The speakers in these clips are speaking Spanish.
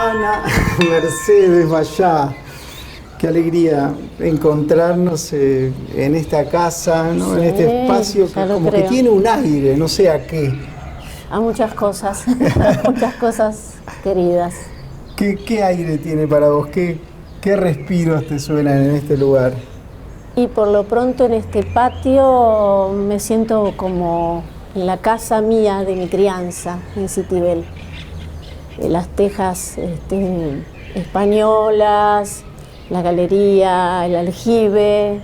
Ana Mercedes Vallá. Qué alegría encontrarnos en esta casa, ¿no? Sí, en este espacio que como que tiene un aire, no sé a qué. A muchas cosas, muchas cosas queridas. ¿Qué aire tiene para vos? ¿Qué respiros te suenan en este lugar? Y por lo pronto en este patio me siento como en la casa mía de mi crianza, en Citibel. Las tejas españolas, la galería, el aljibe,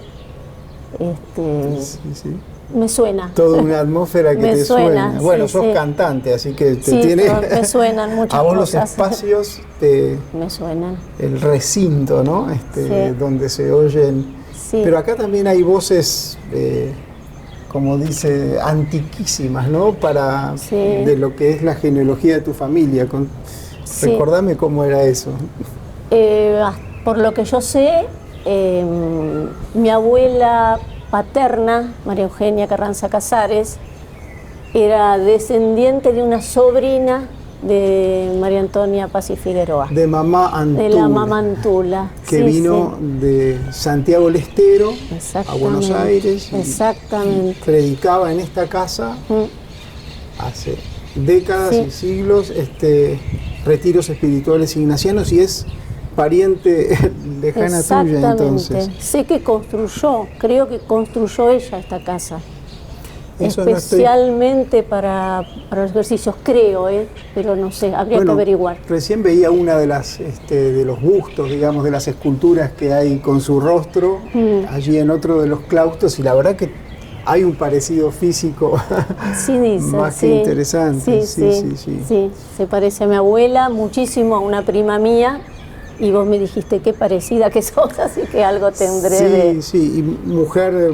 Sí, sí. me suena. Toda una atmósfera que Me te suena. suena, Bueno, sí, sos sí. cantante, así que te Sí, tiene... me suenan muchas a vos cosas. los espacios, Me suenan. el recinto, ¿no? Sí. Donde se oyen... Sí. Pero acá también hay voces, como dice, antiquísimas, ¿no? Sí. De lo que es la genealogía de tu familia. Sí. Recordame cómo era eso. Por lo que yo sé, mi abuela paterna, María Eugenia Carranza Casares, era descendiente de una sobrina de María Antonia Paz y Figueroa. De mamá Antula. De la mamá Antula. Que vino de Santiago del Estero a Buenos Aires. Exactamente. Predicaba en esta casa hace décadas y siglos retiros espirituales ignacianos y es pariente lejana tuya entonces. Sé que creo que construyó ella esta casa. Eso especialmente para los ejercicios, creo, pero no sé, habría que averiguar. Recién veía una de los bustos, digamos, de las esculturas que hay con su rostro allí en otro de los claustros y la verdad que hay un parecido físico más que interesante. Sí, se parece a mi abuela muchísimo, a una prima mía. Y vos me dijiste qué parecida que sos, así que algo tendré Sí, y mujer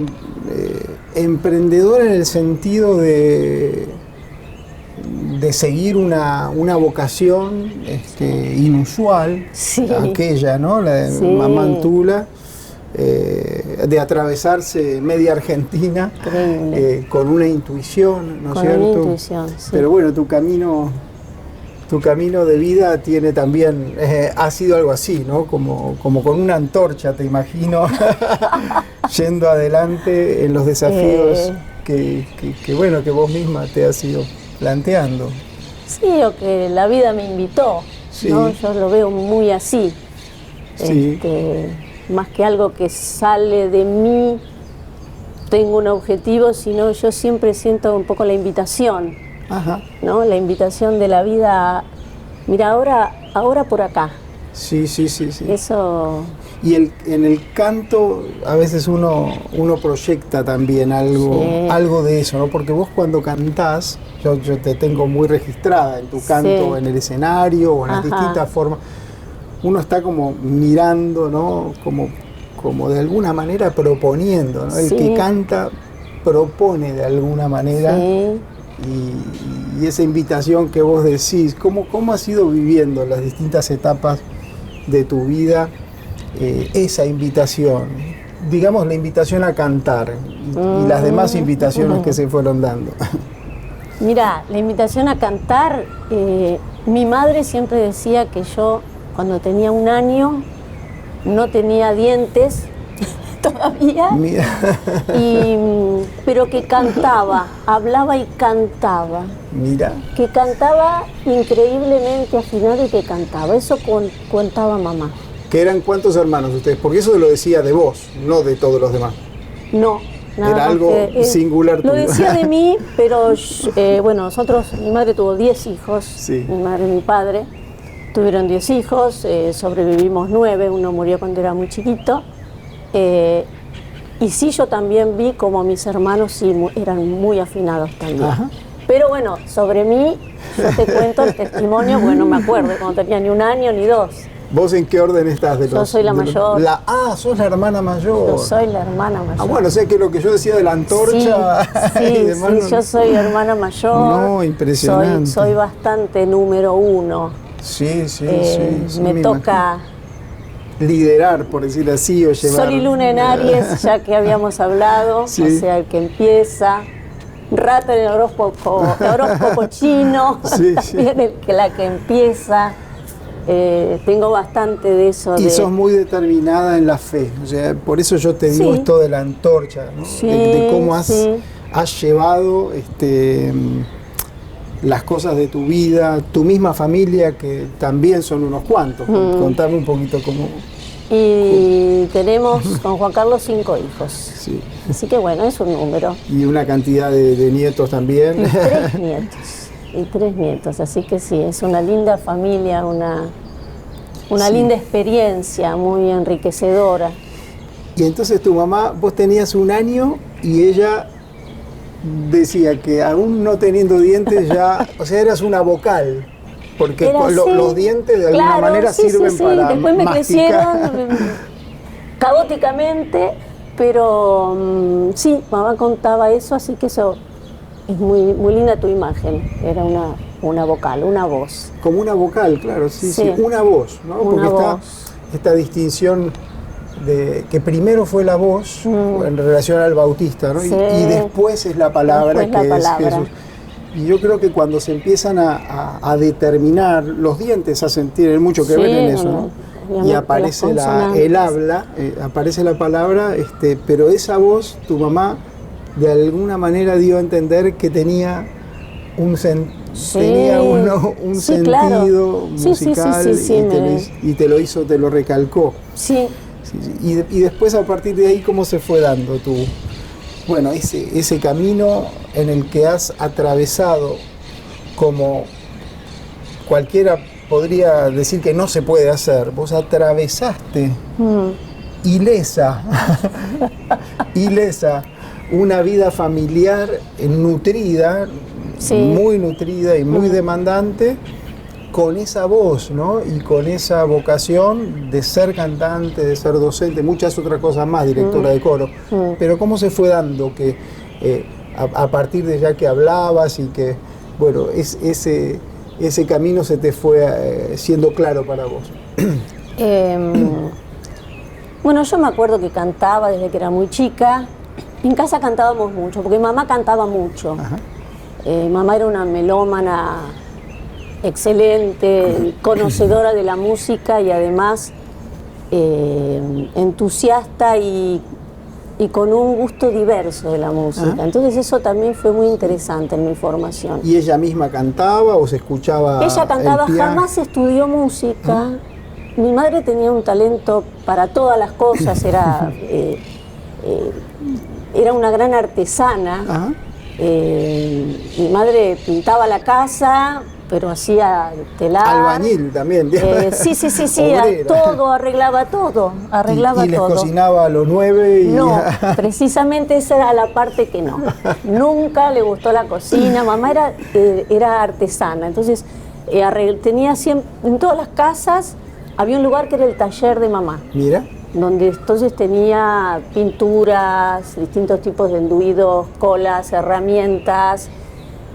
emprendedora en el sentido de seguir una vocación inusual, aquella, ¿no? La de mamá Antula, de atravesarse media Argentina con una intuición, ¿no es cierto? Con una intuición, sí. Pero bueno, tu camino de vida tiene también, ha sido algo así, ¿no? Como con una antorcha, te imagino, yendo adelante en los desafíos que vos misma te has ido planteando. Sí, o que la vida me invitó, ¿no? Yo lo veo muy así. Sí. Más que algo que sale de mí, tengo un objetivo, sino yo siempre siento un poco la invitación. Ajá. ¿No? La invitación de la vida, mira, ahora por acá. Sí. Eso. Y en el canto a veces uno proyecta también algo de eso, ¿no? Porque vos cuando cantás, yo te tengo muy registrada en tu canto, en el escenario o en las distintas formas, uno está como mirando, ¿no? Como de alguna manera proponiendo, ¿no? El que canta propone de alguna manera. Y esa invitación que vos decís, ¿cómo has ido viviendo las distintas etapas de tu vida esa invitación? Digamos la invitación a cantar y las demás invitaciones que se fueron dando. Mira, la invitación a cantar, mi madre siempre decía que yo cuando tenía 1 año no tenía dientes todavía, pero que cantaba, hablaba y cantaba. Mira. Que cantaba increíblemente afinado y que cantaba. Eso contaba mamá. ¿Que eran cuántos hermanos ustedes? Porque eso lo decía de vos, no de todos los demás. No, nada era más algo que, singular tuyo. Lo decía de mí, pero bueno, mi madre tuvo 10 hijos, mi madre y mi padre tuvieron 10 hijos, sobrevivimos 9, uno murió cuando era muy chiquito. Y sí, yo también vi como mis hermanos eran muy afinados también. Ajá. Pero bueno, sobre mí, yo te cuento el testimonio, porque no me acuerdo, cuando tenía ni 1 año ni 2. ¿Vos en qué orden estás de los? Yo soy la mayor. Sos la hermana mayor. Yo soy la hermana mayor. Bueno, sé que lo que yo decía de la antorcha y demás. Sí, yo soy hermana mayor. No, impresionante. Soy bastante número 1. Sí. Me toca liderar, por decirlo así, o llevar... Sol y Luna en Aries, ya que habíamos hablado, o sea, el que empieza. Rata en el horóscopo chino, también la que empieza. tengo bastante de eso. Y sos muy determinada en la fe, o sea, por eso yo te digo esto de la antorcha, ¿no? Sí, de cómo has llevado las cosas de tu vida, tu misma familia, que también son unos cuantos. Contame un poquito cómo. Y tenemos con Juan Carlos 5 hijos. Sí. Así que bueno, es un número. Y una cantidad de nietos también. Y 3 nietos. Y 3 nietos. Así que sí, es una linda familia, una linda experiencia, muy enriquecedora. Y entonces tu mamá, vos tenías 1 año y ella decía que aún no teniendo dientes ya, o sea, eras una vocal. Porque los dientes de alguna manera sirven para después me masticar. crecieron caóticamente, pero sí, mamá contaba eso, así que eso es muy, muy linda tu imagen. Era una vocal, una voz. Como una vocal, claro, sí, una voz, ¿no? Porque está esta distinción de que primero fue la voz en relación al bautista, ¿no? Sí. Y después es la palabra que es Jesús. Y yo creo que cuando se empiezan a determinar, los dientes tienen mucho que ver en eso, ¿no? Y aparece el habla, aparece la palabra, pero esa voz, tu mamá, de alguna manera dio a entender que tenía un sentido musical y te lo hizo, te lo recalcó. Sí. Y después, a partir de ahí, ¿cómo se fue dando bueno, ese camino en el que has atravesado, como cualquiera podría decir que no se puede hacer? Vos atravesaste ilesa una vida familiar nutrida, muy nutrida y muy demandante, con esa voz, ¿no? Y con esa vocación de ser cantante, de ser docente, muchas otras cosas más, directora de coro. Pero ¿cómo se fue dando que a partir de ya que hablabas y que, bueno, ese camino se te fue siendo claro para vos? Bueno, yo me acuerdo que cantaba desde que era muy chica. En casa cantábamos mucho, porque mamá cantaba mucho. Mamá era una melómana excelente, conocedora de la música y además entusiasta y con un gusto diverso de la música. Entonces eso también fue muy interesante en mi formación. ¿Y ella misma cantaba o se escuchaba? Ella cantaba, jamás estudió música. Mi madre tenía un talento para todas las cosas, era una gran artesana. Mi madre pintaba la casa, pero hacía telar. Albañil también. Sí, todo, arreglaba todo. ¿Y les cocinaba a los 9? No, precisamente esa era la parte que no. Nunca le gustó la cocina. Mamá era artesana, entonces tenía siempre, en todas las casas había un lugar que era el taller de mamá. Mira. Donde entonces tenía pinturas, distintos tipos de enduidos, colas, herramientas.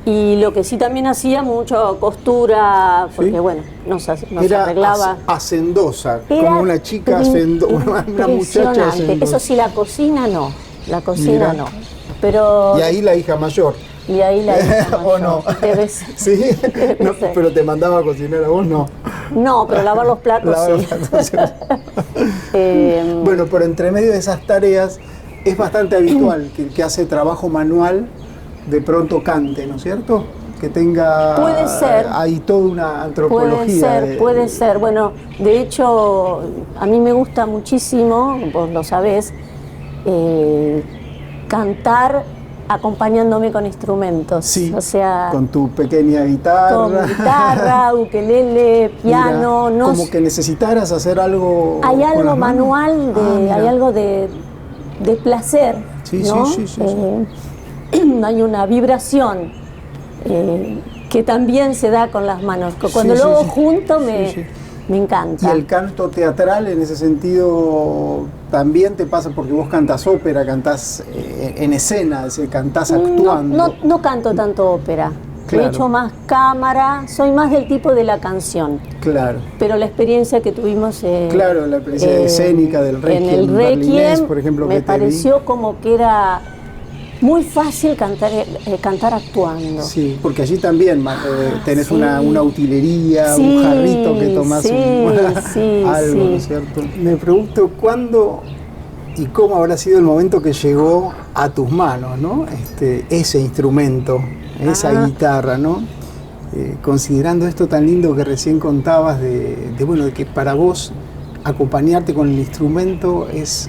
Y lo que sí también hacía mucho costura, porque bueno, nos arreglaba. Hacendosa, como una chica hacendosa, una muchacha hacendosa. Eso sí, la cocina no, no. Pero, y ahí la hija mayor. Y ahí la hija mayor. ¿O no? ¿Sí? No, pero te mandaba a cocinar a vos, no. No, pero lavar los platos sí. Bueno, pero entre medio de esas tareas es bastante habitual que el que hace trabajo manual de pronto cante, ¿no es cierto? Que tenga... Puede ser. Hay toda una antropología. Puede ser. Bueno, de hecho, a mí me gusta muchísimo, vos lo sabés, cantar acompañándome con instrumentos. Sí, o sea, con tu pequeña guitarra. Con guitarra, ukelele, piano. Mira, como que necesitaras hacer algo. Hay algo manual, hay algo de placer. Sí, ¿no? sí. Hay una vibración que también se da con las manos. Cuando lo hago junto me encanta. Y el canto teatral en ese sentido también te pasa, porque vos cantás ópera, cantás en escena, es decir, cantás actuando. No canto tanto ópera. Claro. He hecho más cámara, soy más del tipo de la canción. Claro. Pero la experiencia que tuvimos claro, la experiencia escénica del Requiem, en el Requiem, por ejemplo, me pareció como que era muy fácil cantar actuando. Sí, porque allí también tenés sí. una utilería, sí, un jarrito que tomás sí, algo, ¿no es cierto? Me pregunto cuándo y cómo habrá sido el momento que llegó a tus manos, ¿no? Ese instrumento, esa guitarra, ¿no? Considerando esto tan lindo que recién contabas de que para vos acompañarte con el instrumento es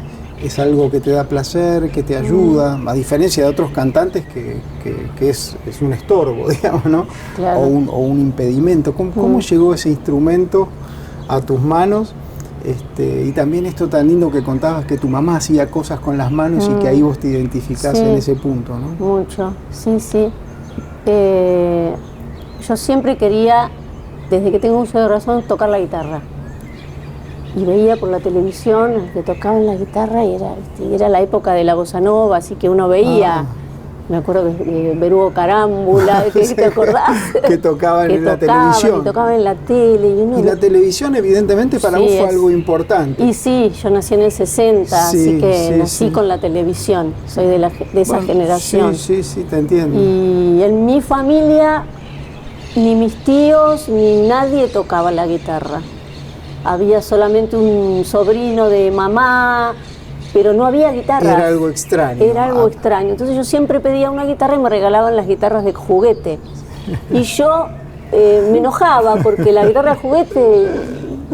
algo que te da placer, que te ayuda, a diferencia de otros cantantes que es un estorbo, digamos, ¿no? Claro. O un impedimento. ¿Cómo llegó ese instrumento a tus manos? Y también esto tan lindo que contabas, que tu mamá hacía cosas con las manos y que ahí vos te identificás en ese punto, ¿no? Mucho, sí, sí. Yo siempre quería, desde que tengo uso de razón, tocar la guitarra. Y veía por la televisión que tocaban la guitarra y era la época de la bossa nova, así que uno veía, me acuerdo de Berugo Carámbula, ¿te acordás? Que tocaban en la televisión. Que tocaban en la tele. Y la televisión evidentemente para vos fue algo importante. Y sí, yo nací en el 60, así que nací con la televisión, soy de esa generación. Sí, te entiendo. Y en mi familia, ni mis tíos, ni nadie tocaba la guitarra. Había solamente un sobrino de mamá, pero no había guitarra. Era algo extraño. Era algo extraño. Entonces yo siempre pedía una guitarra y me regalaban las guitarras de juguete. Y yo me enojaba porque la guitarra de juguete,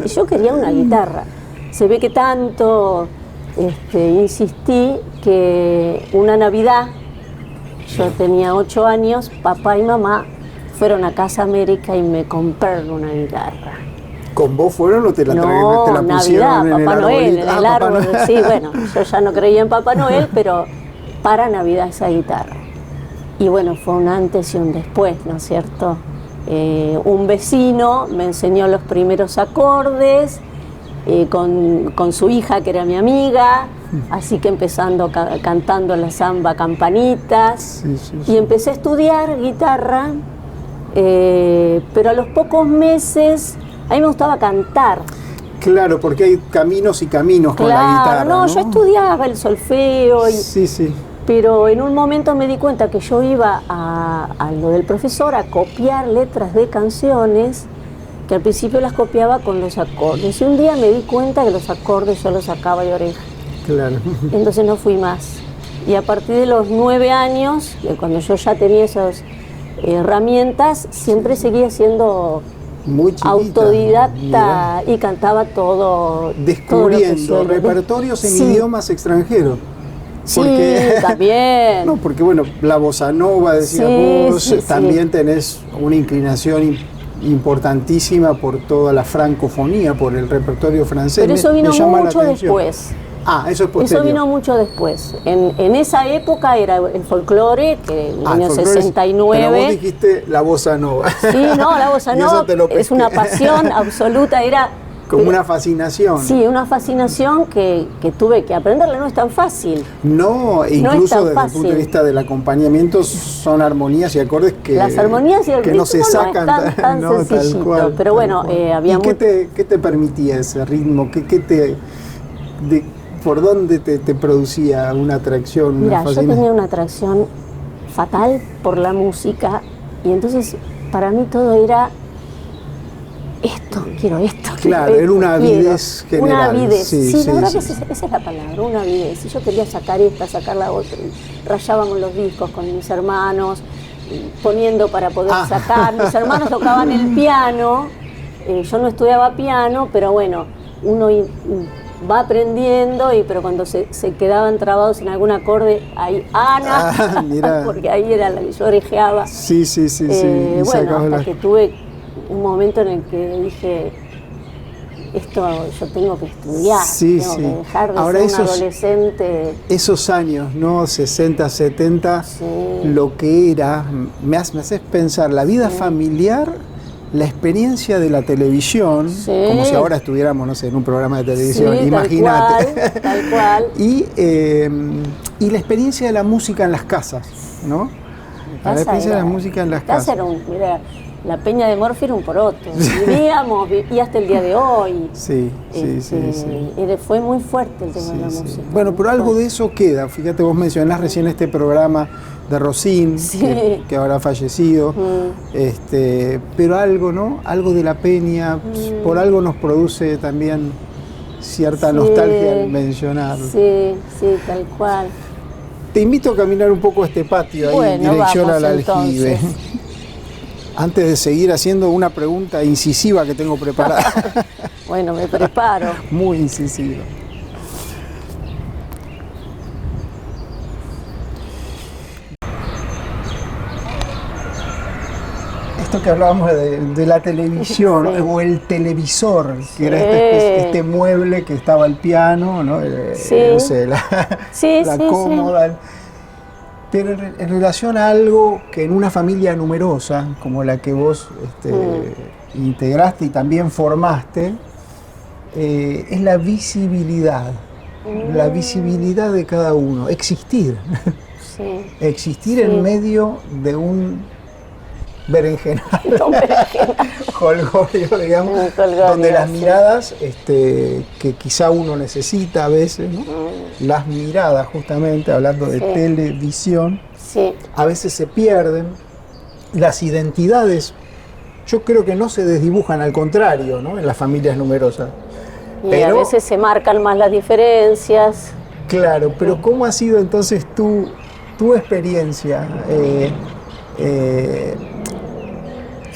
yo quería una guitarra. Se ve que tanto insistí que una Navidad, yo tenía 8 años, papá y mamá fueron a Casa América y me compraron una guitarra. ¿Con vos fueron o te la pusieron Navidad, en Papá el Noel, en el árbol? Noel. Sí, bueno, yo ya no creía en Papá Noel, pero para Navidad esa guitarra. Y bueno, fue un antes y un después, ¿no es cierto? Un vecino me enseñó los primeros acordes con su hija, que era mi amiga, así que empezando cantando la samba Campanitas. Sí. Y empecé a estudiar guitarra, pero a los pocos meses a mí me gustaba cantar. Claro, porque hay caminos y caminos con la guitarra, ¿no? Yo estudiaba el solfeo. Sí. Pero en un momento me di cuenta que yo iba a lo del profesor a copiar letras de canciones, que al principio las copiaba con los acordes. Y un día me di cuenta que los acordes yo los sacaba de oreja. Claro. Entonces no fui más. Y a partir de los 9 años, cuando yo ya tenía esas herramientas, siempre seguía siendo muy chiquita, autodidacta, y cantaba todo. Descubriendo repertorios en idiomas extranjeros. Porque, sí, también. No, porque bueno, la bossa nova, decías vos, también tenés una inclinación importantísima por toda la francofonía, por el repertorio francés. Pero eso vino mucho después. Eso es posterior. Eso vino mucho después. En esa época era el folclore, que en el año 69. Pero vos dijiste la bossa nova. Sí, no, la bossa nova es una pasión absoluta, era... Como una fascinación. Sí, una fascinación que tuve que aprenderla, no es tan fácil. No, incluso desde el punto de vista del acompañamiento son armonías y acordes que, las armonías y el ritmo no se sacan no es tan sencillito. Cual, pero bueno, había... ¿Y qué te permitía ese ritmo? ¿Por dónde te producía una atracción? Mira, yo tenía una atracción fatal por la música y entonces para mí todo era quiero esto. Claro, era una avidez general. Una avidez, sí, la verdad que esa es la palabra, una avidez. Y yo quería sacar esta, sacar la otra. Y rayábamos los discos con mis hermanos, poniendo para poder sacar. Mis hermanos tocaban el piano, yo no estudiaba piano, pero bueno, uno va aprendiendo, pero cuando se quedaban trabados en algún acorde, ahí Ana, porque ahí era la que yo orejeaba. Sí. Bueno, hasta que tuve un momento en el que dije, esto yo tengo que estudiar, tengo que dejar de ser un adolescente. Esos años, ¿no? 60, 70, lo que era, me haces pensar, la vida familiar, la experiencia de la televisión, como si ahora estuviéramos, no sé, en un programa de televisión, imagínate. Tal cual. Y la experiencia de la música en las casas, ¿no? La experiencia de la música en las casas. Era mira, la Peña de Morphy era un poroto. Vivíamos, y hasta el día de hoy. Sí. Fue muy fuerte el tema de la música. Bueno, pero algo de eso queda. Fíjate, vos mencionás recién este programa de Rosín, que habrá fallecido. Pero algo, ¿no? Algo de la Peña, por algo nos produce también cierta nostalgia al mencionarlo. Sí, tal cual. Te invito a caminar un poco este patio ahí en dirección al aljibe. Antes de seguir haciendo una pregunta incisiva que tengo preparada. Bueno, me preparo. Muy incisiva. Esto que hablábamos de la televisión o el televisor, que era este mueble que estaba el piano, ¿no? La cómoda. Pero en relación a algo que en una familia numerosa, como la que vos integraste y también formaste, es la visibilidad. La visibilidad de cada uno. Existir. Existir en medio de un berenjenal. Jolgorio, digamos. Donde las miradas que quizá uno necesita a veces, ¿no? Las miradas, justamente, hablando de televisión, a veces se pierden. Las identidades, yo creo que no se desdibujan, al contrario, ¿no? En las familias numerosas. Pero a veces se marcan más las diferencias. Claro, pero ¿cómo ha sido entonces tu experiencia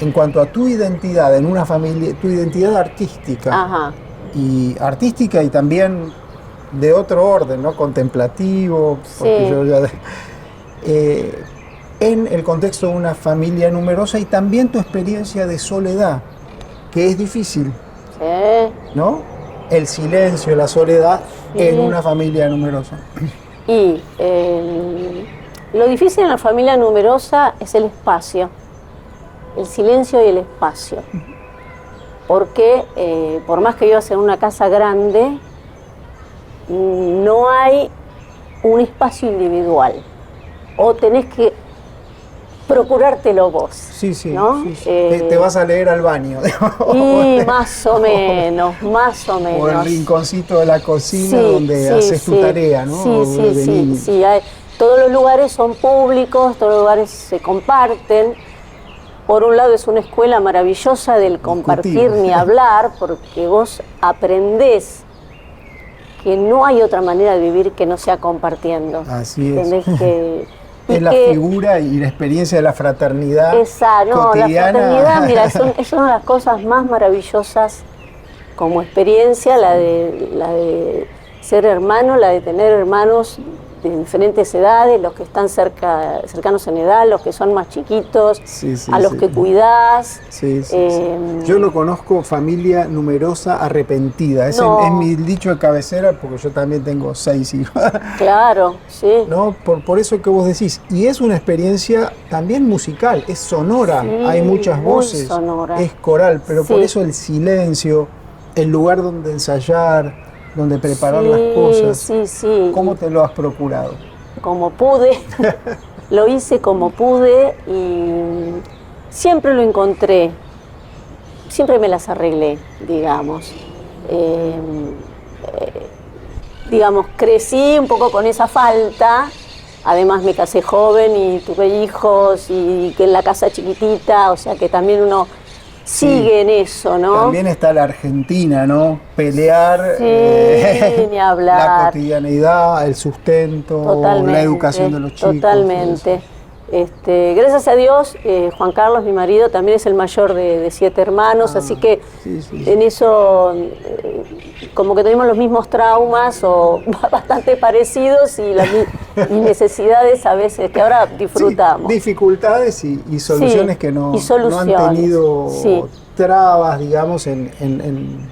en cuanto a tu identidad en una familia, tu identidad artística? Y también de otro orden, ¿no? Contemplativo, porque yo ya en el contexto de una familia numerosa, y también tu experiencia de soledad, que es difícil, ¿no? El silencio, la soledad en una familia numerosa. Y lo difícil en la familia numerosa es el espacio, el silencio y el espacio. Porque por más que vivas en una casa grande, no hay un espacio individual. O tenés que procurártelo vos. ¿no? Te vas a leer al baño. Y más o menos. O el rinconcito de la cocina donde haces tu tarea, ¿no? Todos los lugares son públicos, todos los lugares se comparten. Por un lado es una escuela maravillosa del compartir ni hablar, porque vos aprendés que no hay otra manera de vivir que no sea compartiendo. Así es. Es la figura y la experiencia de la fraternidad cotidiana. La fraternidad, mira, es una de las cosas más maravillosas como experiencia, la de ser hermano, la de tener hermanos de diferentes edades, los que están cercanos en edad, los que son más chiquitos, a los que cuidás. Yo lo conozco, familia numerosa arrepentida. Es mi dicho de cabecera, porque yo también tengo 6 hijos. Claro, sí. ¿No? Por eso que vos decís. Y es una experiencia también musical, es sonora, hay muchas voces, sonora. Es coral, pero por eso el silencio, el lugar donde ensayar, donde preparar las cosas. ¿Cómo te lo has procurado? Como pude, lo hice como pude y siempre lo encontré, siempre me las arreglé, digamos. Crecí un poco con esa falta, además me casé joven y tuve hijos y que en la casa chiquitita, o sea que también uno sigue en eso, ¿no? También está la Argentina, ¿no? Pelear, ni hablar. La cotidianidad, el sustento, la educación de los chicos. Totalmente. Gracias a Dios, Juan Carlos, mi marido, también es el mayor de 7 hermanos, así que en eso como que tenemos los mismos traumas o bastante parecidos y necesidades a veces que ahora disfrutamos. Dificultades y soluciones que no han tenido trabas, digamos, en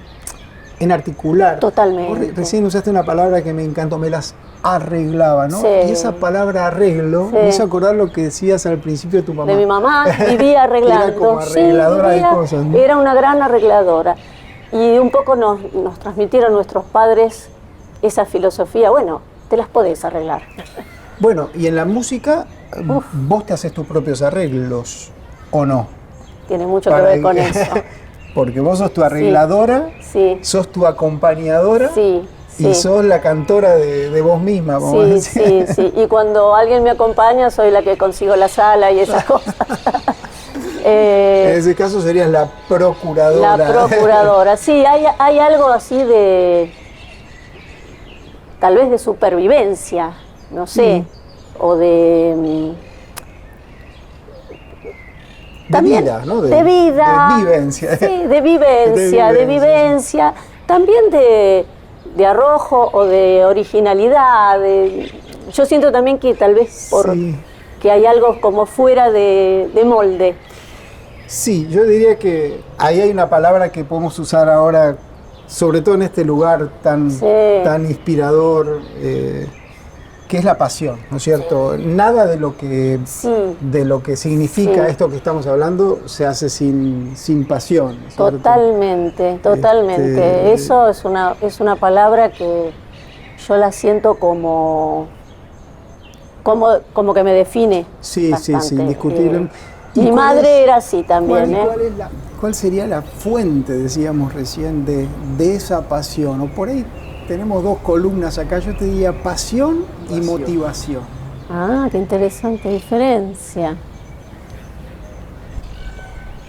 articular. Totalmente. Recién usaste una palabra que me encantó, me las arreglaba, ¿no? Y esa palabra arreglo me hizo acordar lo que decías al principio de tu mamá. De mi mamá, vivía arreglando. Era como arregladora de cosas, ¿no? Era una gran arregladora. Y un poco nos transmitieron nuestros padres esa filosofía, bueno, te las podés arreglar. Bueno, y en la música ¿vos te haces tus propios arreglos o no? Tiene mucho que ver con eso. Porque vos sos tu arregladora, sí. Sos tu acompañadora, sí. Y sos la cantora de vos misma. Sí. Y cuando alguien me acompaña, soy la que consigo la sala y esas cosas. En ese caso serías la procuradora. La procuradora, sí, hay algo así de, tal vez de supervivencia, no sé, o de... también, vida, ¿no? De vida. De vivencia. Sí, de vivencia. También de arrojo o de originalidad. Yo siento también que tal vez que hay algo como fuera de molde. Sí, yo diría que ahí hay una palabra que podemos usar ahora, sobre todo en este lugar tan inspirador, que es la pasión, ¿no es cierto? Nada de lo que significa esto que estamos hablando se hace sin pasión, ¿no es cierto? Totalmente. Eso es una palabra que yo la siento como que me define. Sí, indiscutible. Mi madre era así también. ¿Cuál sería la fuente, decíamos recién, de esa pasión? O por ahí tenemos dos columnas acá, yo te diría pasión y motivación. Ah, qué interesante diferencia.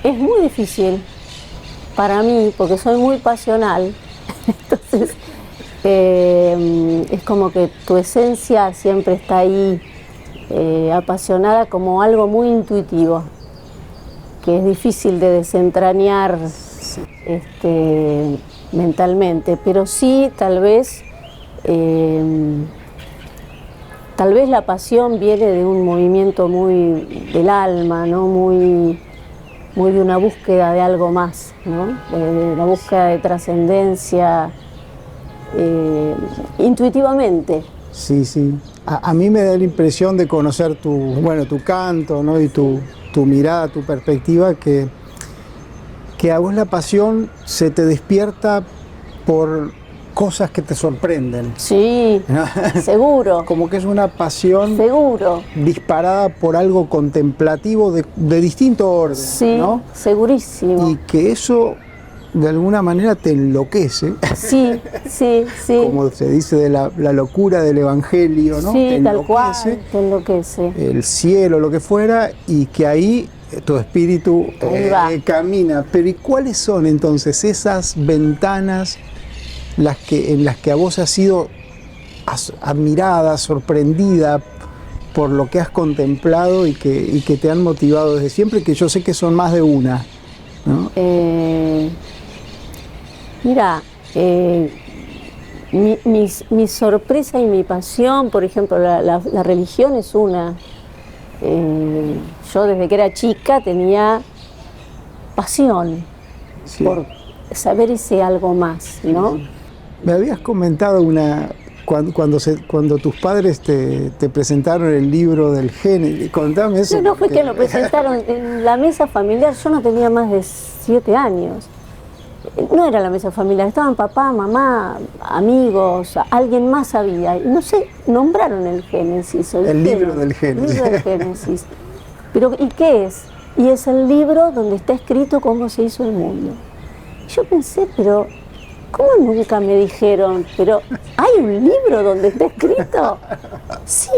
Es muy difícil para mí, porque soy muy pasional. Entonces, es como que tu esencia siempre está ahí, apasionada, como algo muy intuitivo, que es difícil de desentrañar mentalmente, pero sí tal vez la pasión viene de un movimiento muy del alma, ¿no? Muy de una búsqueda de algo más, ¿no? De la búsqueda de trascendencia, intuitivamente. Sí. A mí me da la impresión de conocer tu canto, ¿no? Y tu mirada, tu perspectiva, que a vos la pasión se te despierta por cosas que te sorprenden. Sí, seguro. Como que es una pasión disparada por algo contemplativo de distinto orden. Sí, ¿no? Segurísimo. Y que eso de alguna manera te enloquece. Sí. Como se dice de la locura del evangelio, ¿no? Sí, tal cual, te enloquece. El cielo, lo que fuera, y que ahí tu espíritu camina. Pero ¿y cuáles son entonces esas ventanas en las que a vos has sido admirada, sorprendida por lo que has contemplado y que te han motivado desde siempre, que yo sé que son más de una, ¿no? Mira, mi sorpresa y mi pasión, por ejemplo, la religión es una. Yo desde que era chica tenía pasión por saber ese algo más, ¿no? Me habías comentado cuando tus padres te presentaron el libro del Génesis. Contame eso. No fue que lo presentaron en la mesa familiar. Yo no tenía más de 7 años. No era la mesa familiar, estaban papá, mamá, amigos, alguien más había. Y no sé, nombraron el Génesis. El libro del Génesis. El libro del Génesis. Pero, ¿y qué es? Y es el libro donde está escrito cómo se hizo el mundo. Yo pensé, pero ¿cómo nunca me dijeron? Pero ¿hay un libro donde está escrito? Sí,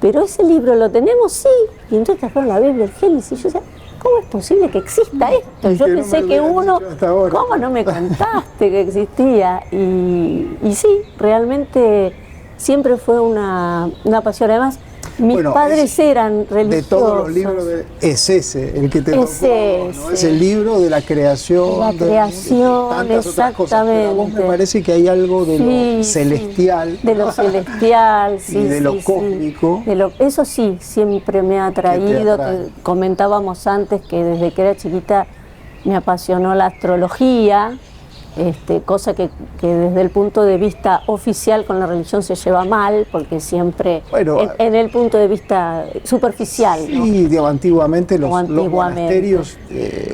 pero ese libro lo tenemos, sí. Y entonces trajeron la Biblia, el Génesis. Y yo decía, ¿cómo es posible que exista esto? Yo pensé que ¿cómo no me contaste que existía? Y sí, realmente siempre fue una pasión. Además, mis padres eran religiosos. De todos los libros, es ese el que te tocó, ¿no? Es el libro de la creación. La creación, tantas otras cosas. Pero a vos me parece que hay algo de lo celestial. De lo celestial, sí. Y de lo cósmico. Eso sí, siempre me ha atraído. Comentábamos antes que desde que era chiquita me apasionó la astrología. Cosa que desde el punto de vista oficial con la religión se lleva mal, porque siempre en el punto de vista superficial. Sí, ¿no? Antiguamente los monasterios,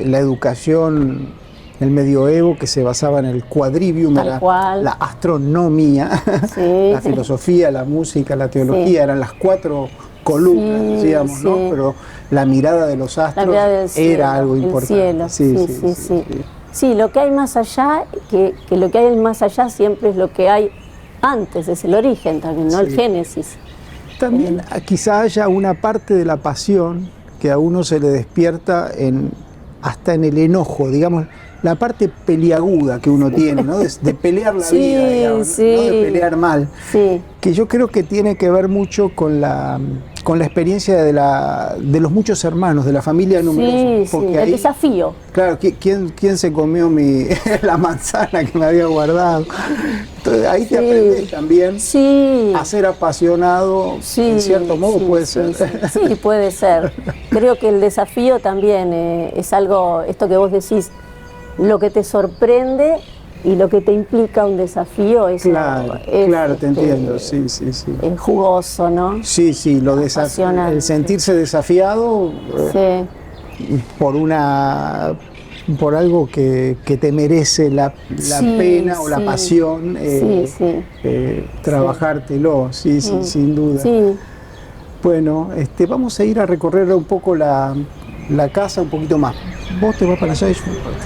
la educación, el medioevo que se basaba en el quadrivium, la astronomía, la filosofía, la música, la teología, eran las 4 columnas, sí, decíamos, ¿no? sí. Pero la mirada de los astros del cielo, era algo importante. El cielo, sí. Sí, lo que hay más allá, que lo que hay más allá siempre es lo que hay antes, es el origen también, ¿no? El génesis. También quizá haya una parte de la pasión que a uno se le despierta hasta en el enojo, digamos, la parte peliaguda que uno tiene, ¿no? De pelear la vida, digamos, ¿no? No de pelear mal. Sí. Que yo creo que tiene que ver mucho con la experiencia de los muchos hermanos, de la familia numerosa. Porque el desafío. Claro, ¿quién se comió la manzana que me había guardado? Entonces ahí te aprendes también a ser apasionado, en cierto modo puede ser. Sí, puede ser. Creo que el desafío también es algo, esto que vos decís, lo que te sorprende y lo que te implica un desafío es claro, te entiendo, sí. Es jugoso, ¿no? Sí, el sentirse desafiado por algo que te merece la pena o la pasión, trabajártelo, sin duda. Sí. Bueno, vamos a ir a recorrer un poco la casa un poquito más. Vos te vas para allá y yo para acá.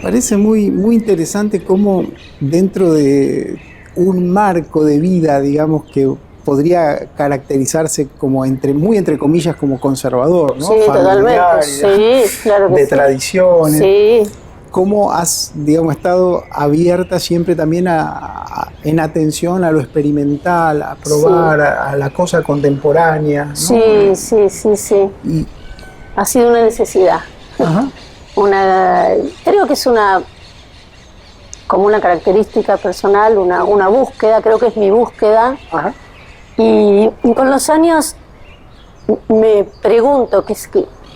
Parece muy interesante cómo dentro de un marco de vida, digamos, que podría caracterizarse como muy entre comillas como conservador, ¿no? Sí, totalmente. Claro que de tradiciones. Sí. ¿Cómo has, digamos, estado abierta siempre también en atención a lo experimental, a probar, a la cosa contemporánea, ¿no? Sí. Y ha sido una necesidad. Ajá. Creo que es como una característica personal, una búsqueda, creo que es mi búsqueda. Ajá. Y con los años me pregunto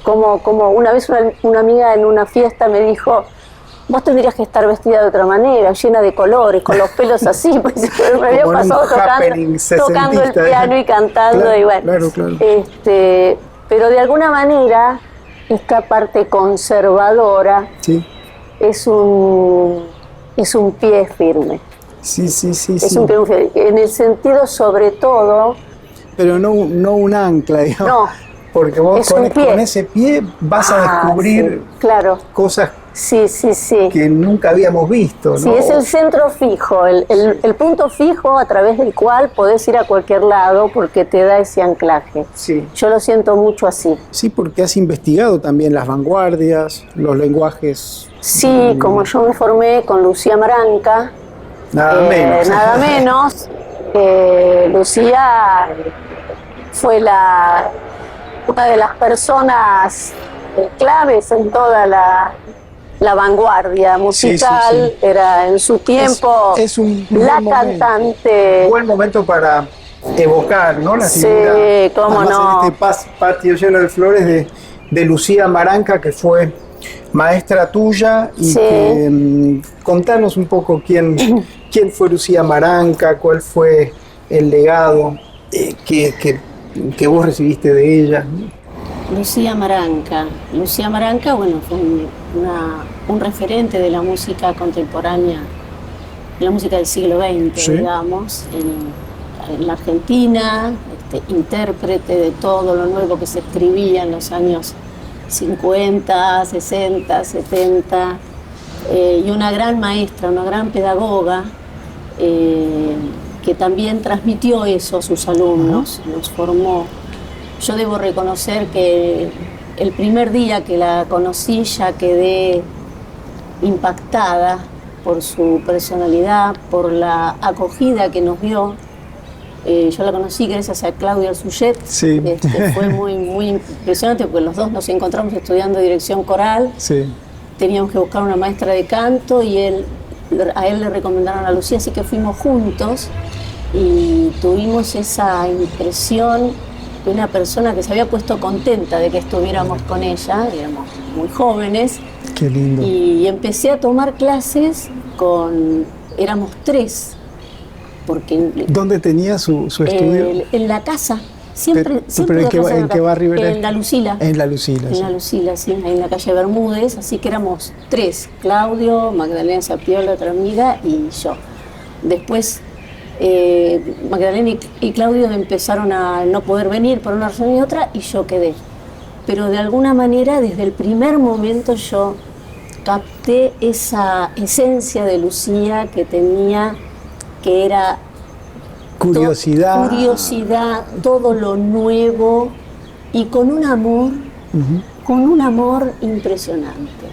como una vez una amiga en una fiesta me dijo: vos tendrías que estar vestida de otra manera, llena de colores, con los pelos así, pues me había pasado tocando el piano y cantando, claro, y bueno. Claro. Pero de alguna manera esta parte conservadora es un pie firme. Sí. Es un pie firme, en el sentido sobre todo. Pero no un ancla, digamos. No. Porque vos con ese pie vas a descubrir cosas que nunca habíamos visto, ¿no? Sí, es el centro fijo, el punto fijo a través del cual podés ir a cualquier lado porque te da ese anclaje. Sí. Yo lo siento mucho así. Sí, porque has investigado también las vanguardias, los lenguajes. Sí, como yo me formé con Lucía Maranca. Nada menos. Lucía fue una de las personas claves en toda la vanguardia musical. Era en su tiempo es un cantante. Un buen momento para evocar, ¿no? La figura, cómo no. En este patio lleno de flores de Lucía Maranca, que fue maestra tuya, y que contanos un poco quién fue Lucía Maranca, cuál fue el legado que vos recibiste de ella. Lucía Maranca, bueno, fue un referente de la música contemporánea, de la música del siglo XX, digamos, en la Argentina, intérprete de todo lo nuevo que se escribía en los años 50, 60, 70, y una gran maestra, una gran pedagoga, que también transmitió eso a sus alumnos, los formó. Yo debo reconocer que el primer día que la conocí ya quedé impactada por su personalidad, por la acogida que nos dio. Yo la conocí gracias a Claudio Alzuchet. Sí. Fue muy impresionante porque los dos nos encontramos estudiando dirección coral. Sí. Teníamos que buscar una maestra de canto y a él le recomendaron a Lucía, así que fuimos juntos y tuvimos esa impresión de una persona que se había puesto contenta de que estuviéramos con ella, éramos muy jóvenes. Qué lindo. Y empecé a tomar clases éramos 3. Porque ¿dónde tenía su estudio? En la casa. Siempre pero ¿en qué barrio era? En La Lucila. En La Lucila. En La Lucila, sí, ahí en la calle Bermúdez, así que éramos 3, Claudio, Magdalena Sapiola, otra amiga, y yo. Después Magdalena y Claudio empezaron a no poder venir por una razón y otra, y yo quedé. Pero de alguna manera, desde el primer momento yo capté esa esencia de Lucía que tenía, que era curiosidad, todo lo nuevo, y con un amor, impresionante.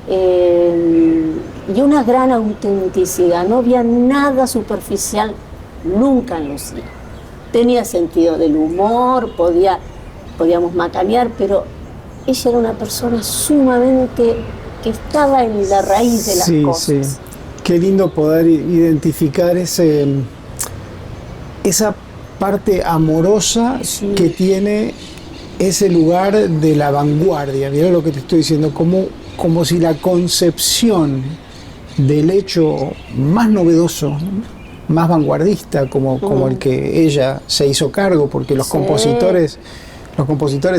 Y una gran autenticidad, no había nada superficial nunca en Lucía. Tenía sentido del humor, podíamos macanear, pero ella era una persona sumamente que estaba en la raíz de las cosas. Sí. Qué lindo poder identificar esa parte amorosa que tiene ese lugar de la vanguardia. Mira lo que te estoy diciendo, como si la concepción del hecho más novedoso, más vanguardista, como el que ella se hizo cargo, porque los compositores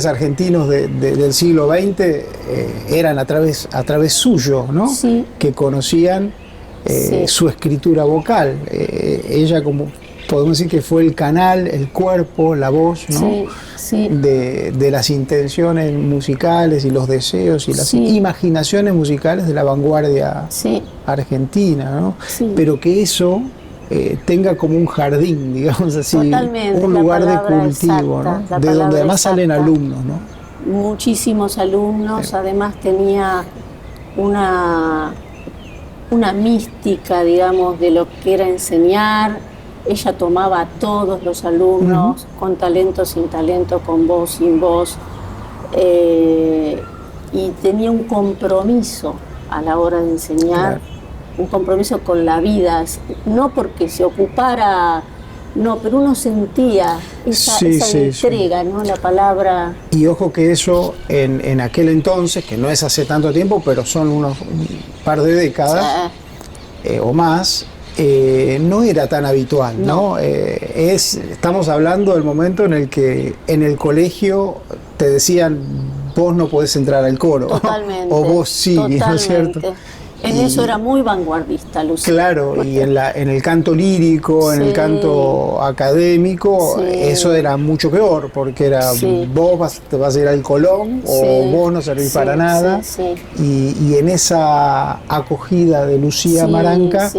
argentinos del siglo XX eran a través suyo, ¿no? Sí. Que conocían su escritura vocal. Ella, como podemos decir, que fue el canal, el cuerpo, la voz, ¿no? Sí. De las intenciones musicales y los deseos y las imaginaciones musicales de la vanguardia argentina, ¿no? Sí. Pero que eso tenga como un jardín, digamos así, totalmente, un lugar de cultivo, exacta, ¿no? De donde además salen alumnos, ¿no? Muchísimos alumnos, además tenía una mística, digamos, de lo que era enseñar. Ella tomaba a todos los alumnos, con talento, sin talento, con voz, sin voz, y tenía un compromiso a la hora de enseñar, un compromiso con la vida, no porque se ocupara, no, pero uno sentía esa entrega, ¿no? La palabra. Y ojo que eso en aquel entonces, que no es hace tanto tiempo, pero son un par de décadas o más, no era tan habitual, ¿no? Estamos hablando del momento en el que en el colegio te decían, vos no podés entrar al coro. Totalmente. O vos sí, ¿no es cierto? En eso era muy vanguardista, Lucía. Claro, y en el canto lírico, en el canto académico, eso era mucho peor, porque era vos te vas a ir al Colón, o vos no servís para nada. Y en esa acogida de Lucía Maranca,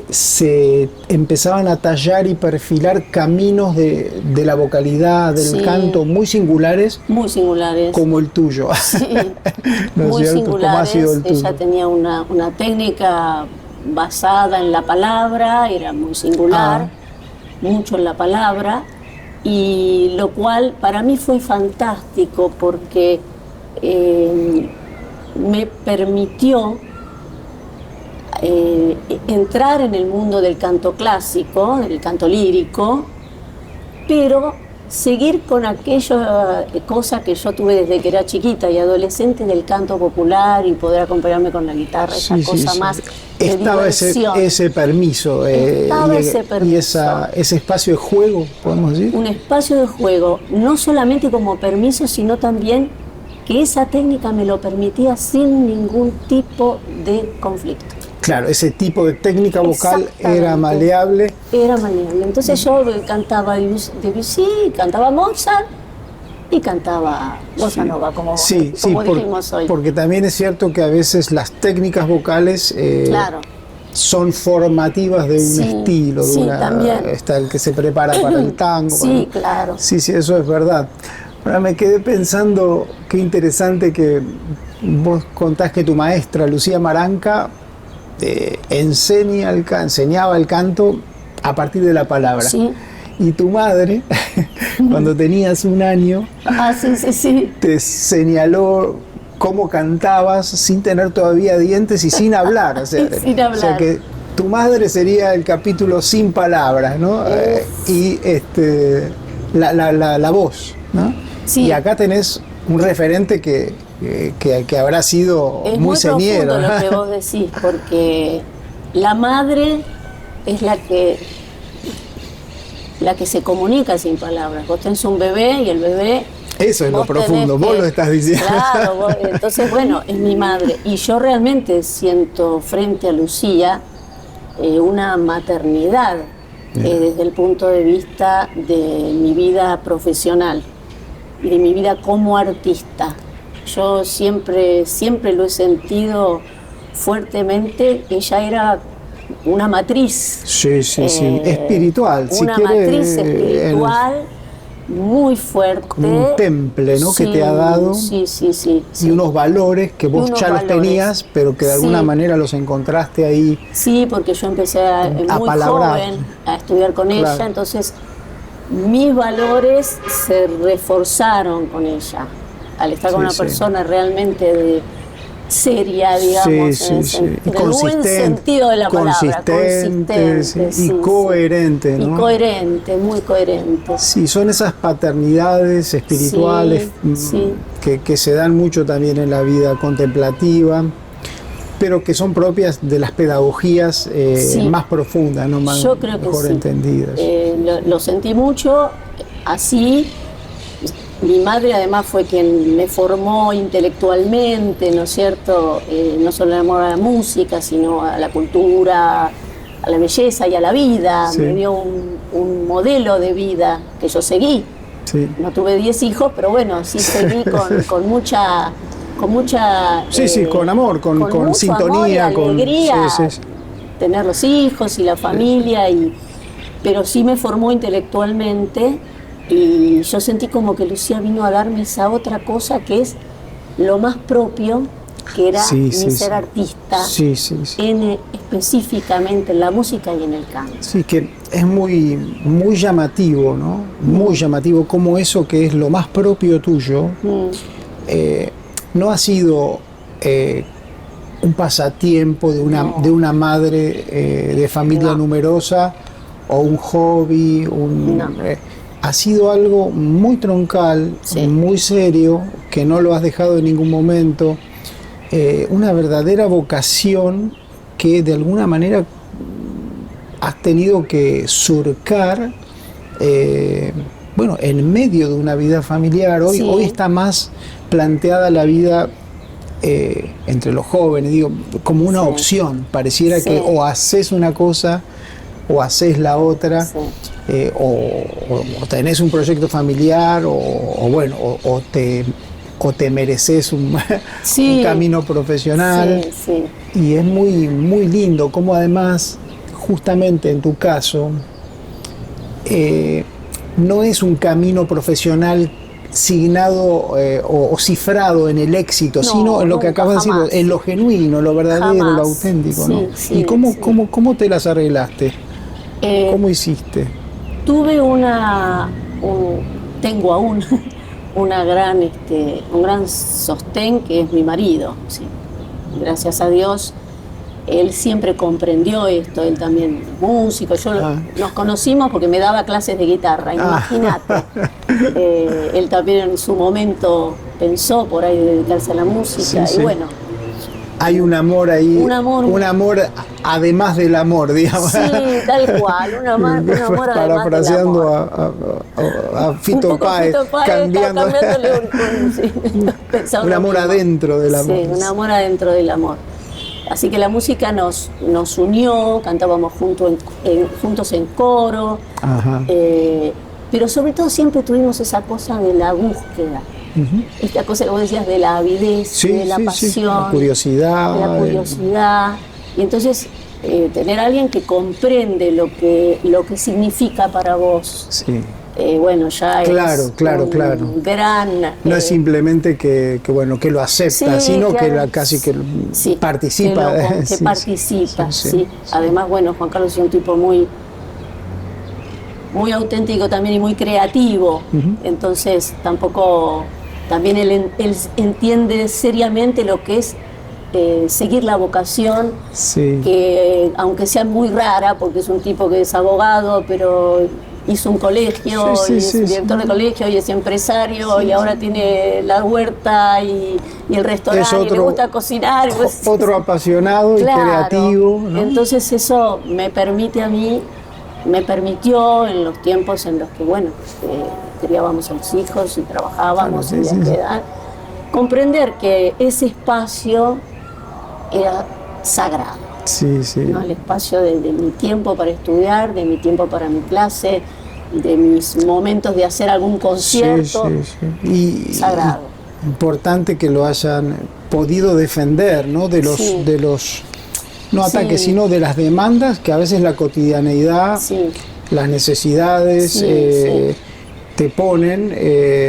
se empezaban a tallar y perfilar caminos de la vocalidad, del canto muy singulares, como el tuyo. ¿No muy es cierto? singulares. ¿Cómo ha sido el tuyo? Ella tenía una técnica basada en la palabra, era muy singular, mucho en la palabra, y lo cual para mí fue fantástico porque me permitió entrar en el mundo del canto clásico, del canto lírico, pero seguir con aquella cosa que yo tuve desde que era chiquita y adolescente del canto popular y poder acompañarme con la guitarra, esa cosa más de estaba ese permiso, y ese espacio de juego, podemos decir. Un espacio de juego, no solamente como permiso, sino también que esa técnica me lo permitía sin ningún tipo de conflicto. Claro, ese tipo de técnica vocal era maleable. Era maleable. Entonces yo cantaba Debussy, cantaba Mozart y cantaba bossa nova, como dijimos hoy. Porque también es cierto que a veces las técnicas vocales son formativas de un estilo. También. Está el que se prepara para el tango. Claro. Sí, eso es verdad. Ahora me quedé pensando, qué interesante que vos contás que tu maestra, Lucía Maranca, enseñaba el canto a partir de la palabra. Y tu madre, cuando tenías 1 año, te señaló cómo cantabas sin tener todavía dientes y sin hablar. Sin hablar. O sea que tu madre sería el capítulo sin palabras, ¿no? Y la voz, ¿no? Y acá tenés un referente que habrá sido muy señero. Es muy profundo lo que vos decís, porque la madre es la que la que se comunica sin palabras. Vos tenés un bebé y el bebé... Eso es lo profundo, vos lo estás diciendo. Claro, entonces bueno, es mi madre. Y yo realmente siento frente a Lucía una maternidad desde el punto de vista de mi vida profesional y de mi vida como artista. Yo siempre lo he sentido fuertemente. Ella era una matriz. Sí, espiritual. Una matriz espiritual muy fuerte. Como un temple, ¿no? Sí, que te ha dado. Sí. Y unos valores que vos ya los tenías, pero que de alguna manera los encontraste ahí. Sí, porque yo empecé muy joven a estudiar con ella, entonces mis valores se reforzaron con ella. Al estar con una persona realmente seria, digamos, en el buen sentido de la palabra, consistente y coherente, ¿no? Y coherente, muy coherente. Sí, son esas paternidades espirituales que se dan mucho también en la vida contemplativa, pero que son propias de las pedagogías más profundas, ¿no? Yo creo que mejor entendidas. Lo sentí mucho así. Mi madre además fue quien me formó intelectualmente, ¿no es cierto? No solo el amor a la música, sino a la cultura, a la belleza y a la vida. Sí. Me dio un modelo de vida que yo seguí. Sí. No tuve 10 hijos, pero bueno, sí seguí con mucha... con amor, con sintonía, amor, alegría, tener los hijos y la familia, pero sí me formó intelectualmente. Y yo sentí como que Lucía vino a darme esa otra cosa que es lo más propio, que era mi ser artista, específicamente en la música y en el canto. Sí, que es muy llamativo, ¿no? Muy llamativo como eso que es lo más propio tuyo, no ha sido un pasatiempo de una madre de familia numerosa o un hobby, ha sido algo muy troncal, muy serio, que no lo has dejado en ningún momento, una verdadera vocación que de alguna manera has tenido que surcar, en medio de una vida familiar. Hoy está más planteada la vida entre los jóvenes, digo, como una opción. Pareciera que o haces una cosa o haces la otra. O tenés un proyecto familiar o te mereces un camino profesional. Y es muy, muy lindo como además justamente en tu caso no es un camino profesional signado o cifrado en el éxito, sino en lo que acabas de decir, en lo genuino, lo verdadero, lo auténtico, ¿no? ¿Y cómo te las arreglaste? ¿Cómo hiciste? Tuve tengo aún un gran sostén, que es mi marido. Sí. Gracias a Dios, él siempre comprendió esto, él también músico. Nos conocimos porque me daba clases de guitarra, imagínate. Él también en su momento pensó por ahí dedicarse a la música y bueno. Hay un amor ahí, un amor además del amor, digamos. Sí, tal cual, un amor además parafraseando del amor. a Fito Páez, cambiándole un amor adentro del amor. Sí, un amor adentro del amor. Así que la música nos unió, cantábamos juntos en coro, pero sobre todo siempre tuvimos esa cosa de la búsqueda. Esta cosa que vos decías de la avidez, de la pasión, la curiosidad. Y entonces tener a alguien que comprende lo que significa para vos. Ya claro, es claro. Un gran... no es simplemente que lo acepta, sino que participa. Que participa. Además, Juan Carlos es un tipo muy auténtico también y muy creativo. Entonces también él entiende seriamente lo que es seguir la vocación, que aunque sea muy rara, porque es un tipo que es abogado, pero hizo un colegio, y es director de colegio y es empresario, y ahora tiene la huerta y el restaurante, y le gusta cocinar. Otro apasionado y creativo, ¿no? Entonces eso me permite a mí me permitió en los tiempos en los que, bueno, criábamos a los hijos y trabajábamos Claro, sí, y de sí. edad, comprender que ese espacio era sagrado, Sí, sí. ¿no? El espacio de mi tiempo para estudiar, de mi tiempo para mi clase, de mis momentos de hacer algún concierto, Sí, sí, sí. sagrado. Importante que lo hayan podido defender, ¿no? De los, Sí. de los no ataques, Sí. sino de las demandas que a veces la cotidianeidad, Sí, las necesidades Sí, sí. te ponen.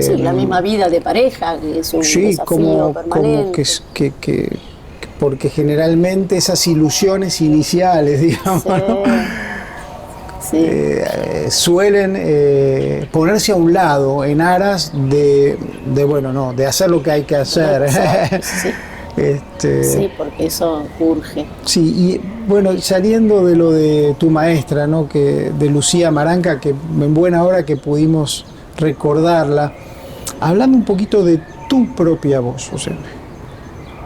sí, la misma vida de pareja, que es un Sí, desafío como permanente. porque generalmente esas ilusiones iniciales, digamos, Sí, ¿no? sí, Suelen ponerse a un lado en aras bueno, no, de hacer lo que hay que hacer. exacto, sí, sí, porque eso urge. Sí, y bueno, saliendo de lo de tu maestra, ¿no? De Lucía Maranca, que en buena hora que pudimos recordarla, hablando un poquito de tu propia voz, o sea,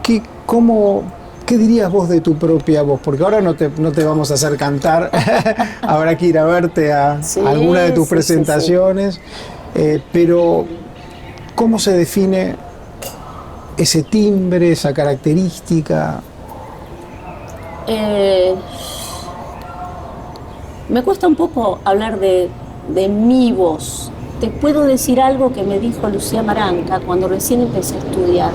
¿qué dirías vos de tu propia voz? Porque ahora no te vamos a hacer cantar, habrá que ir a verte a Sí, alguna de tus sí, presentaciones, pero ¿cómo se define ese timbre, esa característica? Me cuesta un poco hablar de mi voz. Te puedo decir algo que me dijo Lucía Maranca cuando recién empecé a estudiar.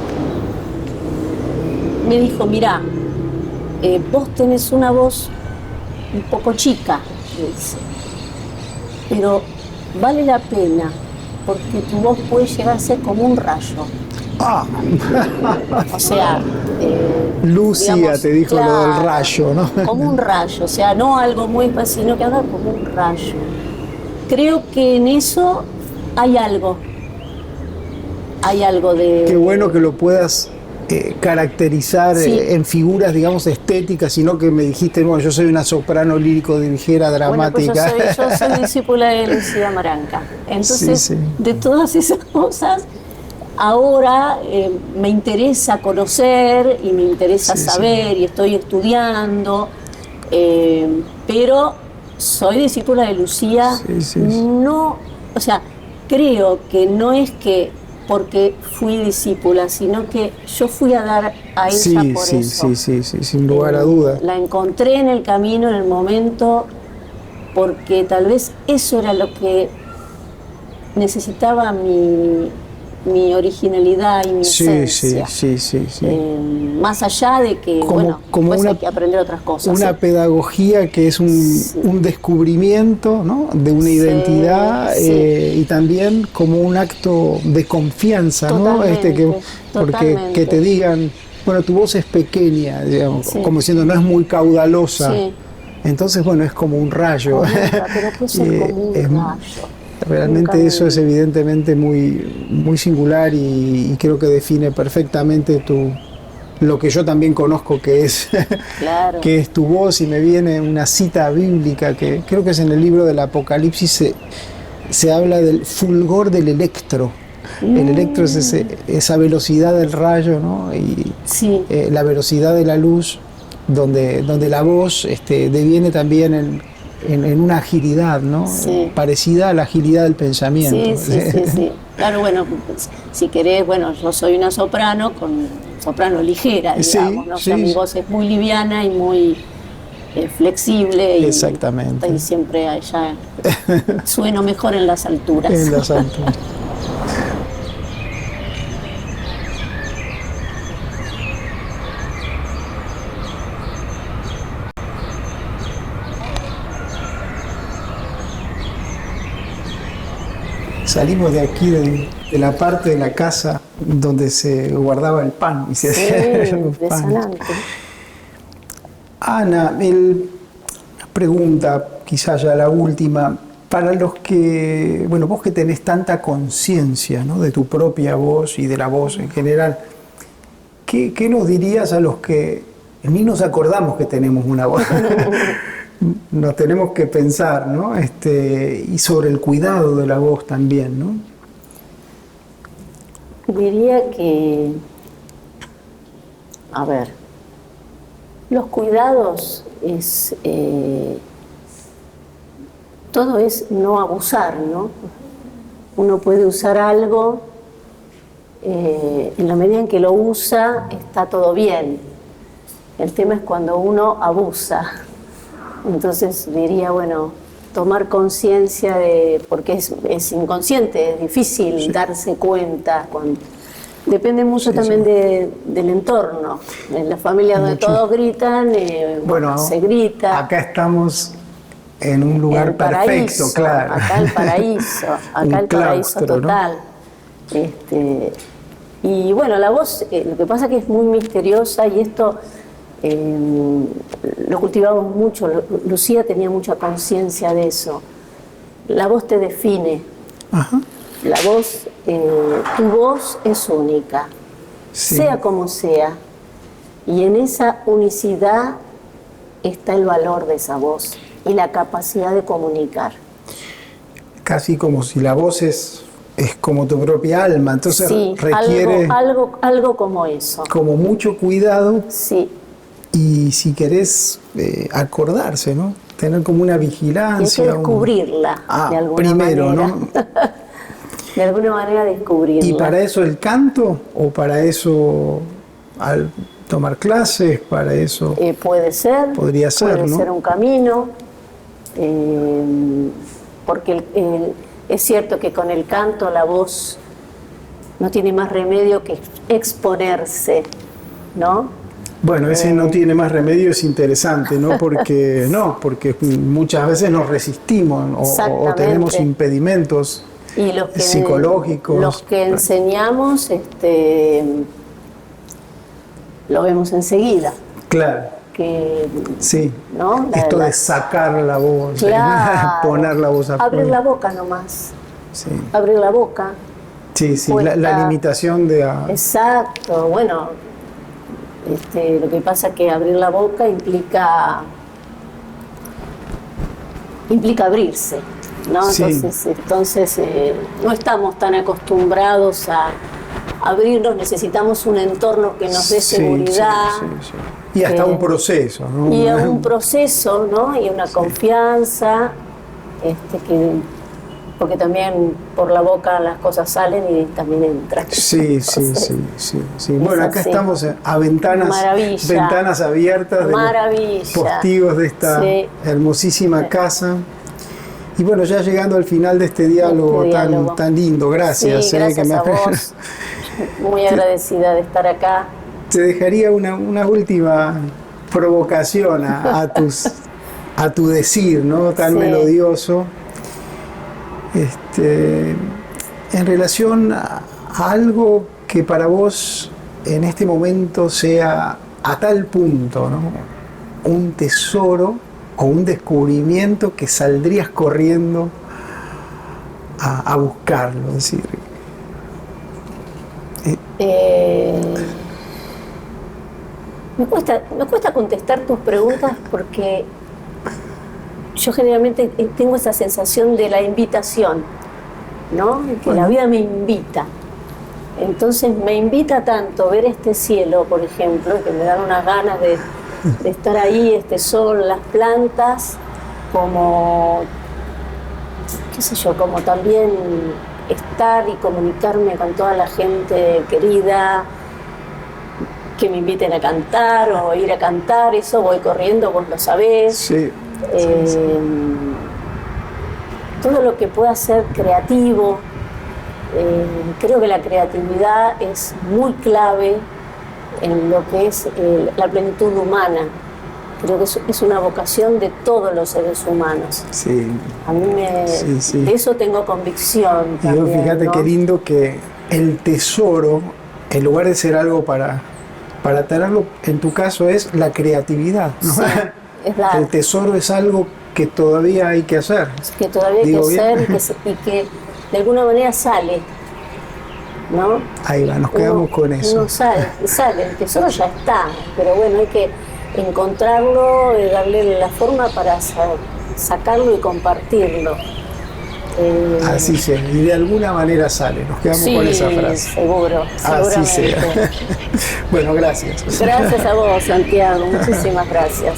Me dijo, mirá, vos tenés una voz un poco chica, me dice, pero vale la pena porque tu voz puede llegar a ser como un rayo. Ah, O sea, Lucía digamos, te dijo lo del claro, rayo, ¿no? como un rayo, o sea, no algo muy fácil, sino que algo como un rayo. Creo que en eso hay algo de... Qué bueno que lo puedas caracterizar Sí. En figuras, digamos, estéticas, sino que me dijiste, bueno, yo soy una soprano lírico dirigera Bueno, pues dramática. yo soy discípula de Lucía Maranca. Entonces, Sí, sí. de todas esas cosas, ahora me interesa conocer y me interesa Sí, saber y estoy estudiando, pero soy discípula de Lucía. Sí, sí. No, o sea, creo que no es que porque fui discípula, sino que yo fui a dar a ella Sí, por sí, eso. sí, sin lugar a dudas. La encontré en el camino, en el momento, porque tal vez eso era lo que necesitaba mi originalidad y mi Sí, esencia. sí. Más allá de que, Como pues una- hay que aprender otras cosas. Una ¿sí? pedagogía que es un descubrimiento, ¿no? De una Sí, identidad sí. Y también como un acto de confianza, ¿no? Totalmente, Porque totalmente. que te digan, bueno, tu voz es pequeña, digamos, Sí. como diciendo, no es muy caudalosa. Sí. Entonces, bueno, es como un rayo. Pero puede ser como un Es- rayo. Realmente Nunca eso es evidentemente muy singular y creo que define perfectamente lo que yo también conozco que es, Claro. que es tu voz, y me viene una cita bíblica que creo que es en el libro del Apocalipsis, se habla del fulgor del electro. El electro es esa velocidad del rayo, ¿no? Y Sí. la velocidad de la luz, donde la voz deviene también en una agilidad, ¿no? Sí. Parecida a la agilidad del pensamiento. Sí. Claro, bueno, pues, si querés, bueno, yo soy una soprano, soprano ligera, Sí, digamos, ¿no? O sea, sí. mi voz es muy liviana y muy flexible. Exactamente. Y siempre allá sueno mejor en las alturas. En las alturas. Salimos de aquí, de la parte de la casa donde se guardaba el pan y se Sí, hacía los de panes. Sanante. Ana, pregunta, quizás ya la última, para los que, bueno, vos que tenés tanta conciencia, ¿no? De tu propia voz y de la voz en general, ¿qué nos dirías a los que ni nos acordamos que tenemos una voz? Nos tenemos que pensar, ¿no? Y sobre el cuidado de la voz también, ¿no? Diría que, a ver, los cuidados es todo es no abusar, ¿no? Uno puede usar algo, en la medida en que lo usa, está todo bien. El tema es cuando uno abusa. Entonces diría, bueno, tomar conciencia porque es inconsciente, es difícil darse cuenta. Depende mucho también del entorno. En la familia donde todos gritan, bueno, se grita. Acá estamos en un lugar perfecto, claro. Acá el paraíso, acá el paraíso total. ¿No? Y bueno, la voz, lo que pasa es que es muy misteriosa y esto lo cultivamos mucho. Lucía tenía mucha conciencia de eso. La voz te define. Ajá. La voz, tu voz es única, sea como sea. Y en esa unicidad está el valor de esa voz y la capacidad de comunicar. Casi como si la voz es como tu propia alma, entonces requiere algo como eso. Como mucho cuidado. Sí. Y si querés acordarse, ¿no? Tener como una vigilancia. Y hay que descubrirla de alguna primero, manera. ¿no? De alguna manera descubrirla. ¿Y para eso el canto? ¿O para eso al tomar clases? ¿Para eso? Puede ser. Podría ser, puede ¿no? ser un camino. Porque es cierto que con el canto la voz no tiene más remedio que exponerse, ¿no? Bueno, ese no tiene más remedio es interesante, ¿no? Porque muchas veces nos resistimos o tenemos impedimentos psicológicos. Los que enseñamos lo vemos enseguida. Claro. Sí, ¿no? Esto de sacar la voz, claro, poner la voz afuera. Abrir la boca nomás. Sí. Abrir la boca. Sí, la limitación de... Exacto, bueno, lo que pasa es que abrir la boca implica abrirse, ¿no? Entonces no estamos tan acostumbrados a abrirnos, necesitamos un entorno que nos dé seguridad. Sí. Y hasta un proceso, ¿no? Y un proceso, ¿no? Y una confianza, porque también por la boca las cosas salen y también entran. Sí. Bueno, acá estamos a ventanas abiertas de los postigos de esta hermosísima casa. Y bueno, ya llegando al final de este diálogo, tan lindo, gracias. Gracias a vos. Muy agradecida de estar acá. Te dejaría una última provocación a tu decir, ¿no? Tan melodioso. En relación a algo que para vos en este momento sea a tal punto, ¿no? Un tesoro o un descubrimiento que saldrías corriendo a buscarlo, es decir. Me cuesta contestar tus preguntas porque yo generalmente tengo esa sensación de la invitación, ¿no? Que la vida me invita. Entonces me invita tanto ver este cielo, por ejemplo, que me dan unas ganas de estar ahí, este sol, las plantas, como, qué sé yo, como también estar y comunicarme con toda la gente querida, que me inviten a cantar o ir a cantar, eso voy corriendo, vos lo sabés. Sí. Todo lo que pueda ser creativo, creo que la creatividad es muy clave en lo que es la plenitud humana. Creo que es una vocación de todos los seres humanos. Sí. A mí de eso tengo convicción también, y fíjate, ¿no? Qué lindo que el tesoro, en lugar de ser algo para tenerlo, en tu caso es la creatividad, ¿no? Sí, es la... El tesoro es algo que todavía hay que hacer. Que todavía hay que hacer y que de alguna manera sale, ¿no? Ahí va, nos quedamos con eso. Uno sale, el tesoro ya está, pero bueno, hay que encontrarlo, darle la forma para sacarlo y compartirlo. Así sea, y de alguna manera sale, nos quedamos con esa frase. Seguro, así sea. Bueno, gracias. Gracias a vos, Santiago, muchísimas gracias.